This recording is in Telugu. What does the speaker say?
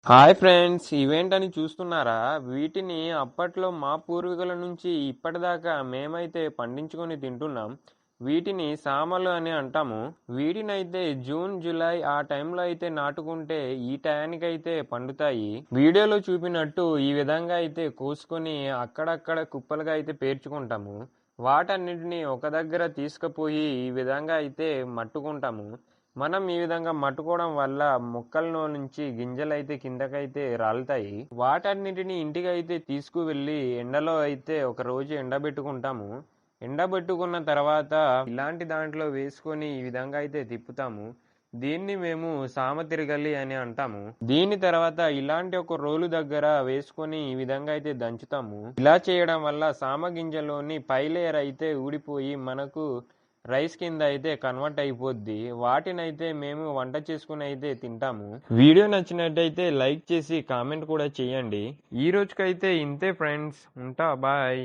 హాయ్ ఫ్రెండ్స్, ఈవెంట్ అని చూస్తున్నారా? వీటిని అప్పట్లో మా పూర్వీకుల నుంచి ఇప్పటిదాకా మేమైతే పండించుకొని తింటున్నాం. వీటిని సామలు అని అంటాము. వీటినైతే జూన్ జూలై ఆ టైంలో అయితే నాటుకుంటే ఈ టయానికైతే పండుతాయి. వీడియోలో చూపినట్టు ఈ విధంగా అయితే కోసుకొని అక్కడక్కడ కుప్పలుగా అయితే పేర్చుకుంటాము. వాటన్నిటిని ఒక దగ్గర తీసుకుపోయి ఈ విధంగా అయితే మట్టుకుంటాము. మనం ఈ విధంగా మట్టుకోవడం వల్ల మొక్కల్లో నుంచి గింజలైతే కిందకైతే రాలుతాయి. వాటన్నిటిని ఇంటికైతే తీసుకువెళ్ళి ఎండలో అయితే ఒక రోజు ఎండబెట్టుకుంటాము. ఎండబెట్టుకున్న తర్వాత ఇలాంటి దాంట్లో వేసుకొని ఈ విధంగా అయితే తిప్పుతాము. దీన్ని మేము సామతిరగలి అని అంటాము. దీని తర్వాత ఇలాంటి ఒక రోలు దగ్గర వేసుకొని ఈ విధంగా అయితే దంచుతాము. ఇలా చేయడం వల్ల సామ గింజలోని పై లేయర్ అయితే ఊడిపోయి మనకు రైస్ కింద అయితే కన్వర్ట్ అయిపోద్ది. వాటినైతే మేము వంట చేసుకుని అయితే తింటాము. వీడియో నచ్చినట్టయితే లైక్ చేసి కామెంట్ కూడా చేయండి. ఈ రోజుకైతే ఇంతే ఫ్రెండ్స్, ఉంటా, బాయ్.